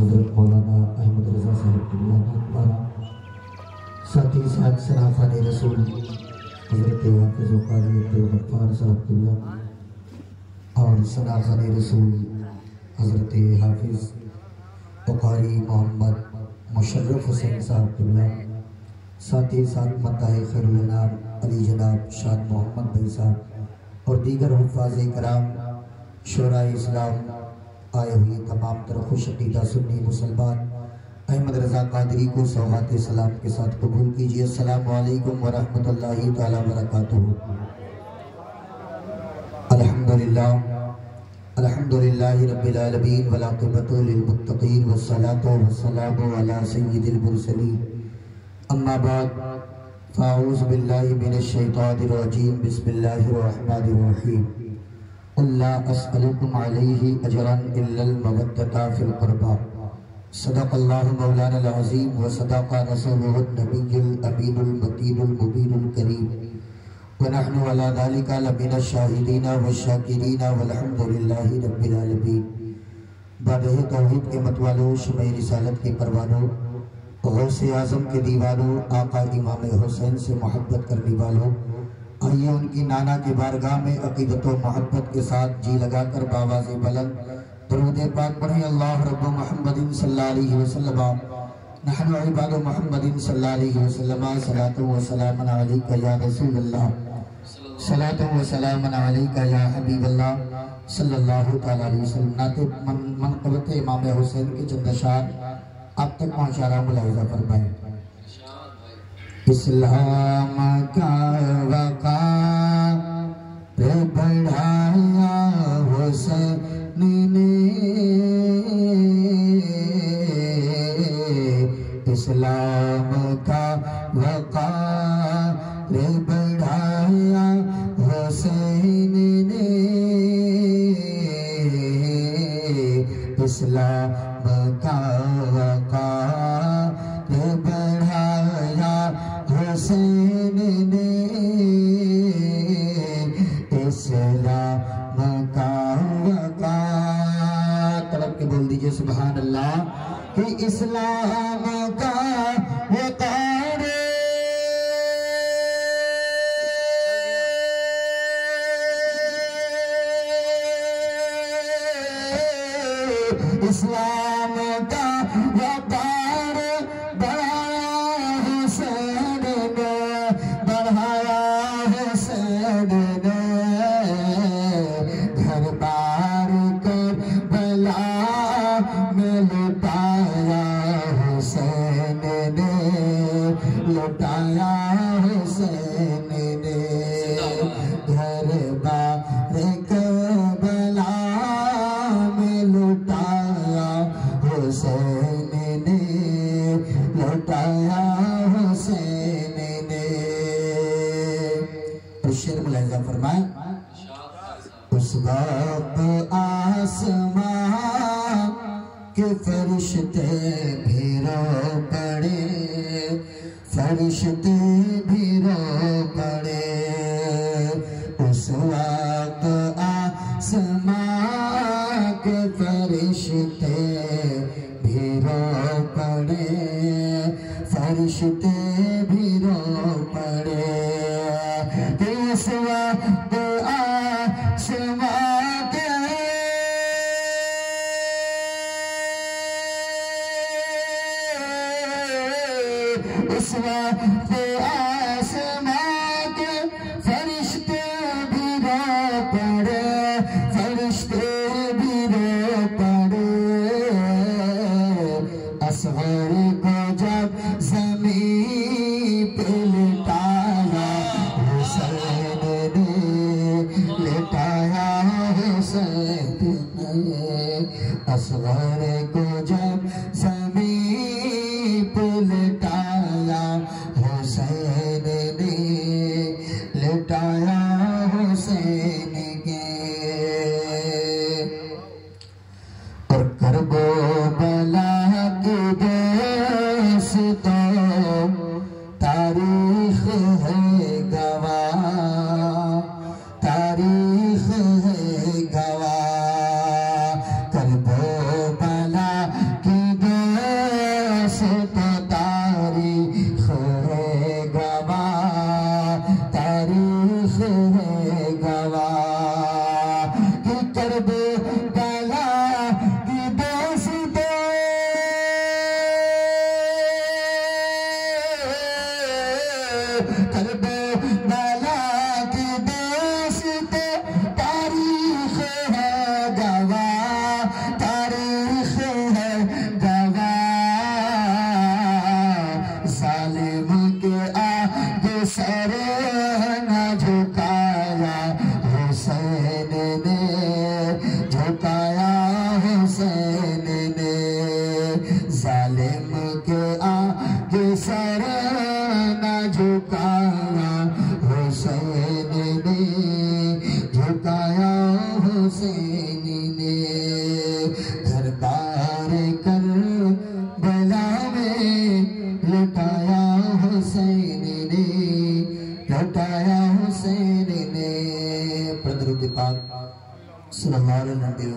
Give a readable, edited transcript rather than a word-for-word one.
حضرت مولانا احمد رضا صاحب قبلہ پارا، ساتھ ہی ساتھ سرافان رسول حضرت حافظ و قاری عبدالغفار صاحب قبلہ اور سرافان رسول حضرت حافظ و قاری محمد مشرف حسین صاحب قبلہ، ساتھ ہی ساتھ مداح خیر الانام علی جناب شاد محمد بھائی صاحب اور دیگر حفاظ کرام، شورا اسلام آئے ہوئے تمام تر خوش عقیدہ سنی مسلمان احمد رضا قادری کو سوغات سلام کے ساتھ قبول کیجئے۔ السلام علیکم ورحمۃ اللہ تعالی وبرکاتہ۔ الحمدللہ رب العالمین والعاقبۃ للمتقین والصلاة والسلام علی سید المرسلین، اما بعد فاعوذ باللہ من الشیطان الرجیم، بسم اللہ الرحمن الرحیم۔ قل لا اسألكم علیہ اجرا الا المودۃ فی القربى، صدق اللہ مولانا العظیم وصدق رسولہ النبی الامین المتین المبین الکریم، ونحن علی ذلک لمن الشاہدین والشاکرین والحمدللہ رب العالمین۔ بادہ توحید کے متوالوں، شمع رسالت کے پروانوں، غوث اعظم کے دیوانوں، آقا امام حسین سے محبت کرنے والوں، آئیے ان کی نانا کے بارگاہ میں عقیدت و محبت کے ساتھ جی لگا کر باواز بلند درود پاک پڑھیں۔ اللہ رب محمد صلی اللہ علیہ وسلم، نحن عباد محمد صلی اللہ علیہ وسلم، صلاۃ و سلام علیک یا رسول اللہ، صلاۃ و سلام علیک یا حبیب اللہ صلی اللہ تعالی علیہ وسلم۔ نعت منقبت امام حسین کے چند اشعار آپ تک پہنچا رہا، ملاحظہ فرمائیں۔ اسلام کا وقار بڑھایا حسین نے، اسلام کا وقار بڑھایا حسین نے، اسلام کا وقار بڑھایا حسین نے، اسلام کا وقار، طلب کے بول دیجئے سبحان اللہ، کہ اسلام کا وقار اسلام کا وقار بڑھایا حسین نے، بڑھایا حسین نے، گھر بار کربلا میں لٹایا حسین نے، لٹایا حسین نے، گھر بار کربلا میں لٹایا حسین نے، لٹایا حسین نے۔ تو شعر ملاحظہ فرمائیں۔ اس وقت آسمان کے فرشتے بھی رو پڑے، فرشتے بھی رو پڑے، اس وقت آسمان کے فرشتے بھی رو پڑے، فرشتے بھی رو پڑے، اس وقت آسمان کے اس وقت آسمان کے فرشتے بھی رو پڑے، فرشتے بھی رو پڑے، اصغر کو جب زمین پہ لٹایا حسین نے، لٹایا حسین نے، اصغر کو جب زمین پہ لٹایا حسین نے، لٹایا حسین کے، اور کرب و بلا کے دے لوٹایا حسین نے. پر درود پاک صلی اللہ علیہ وسلم.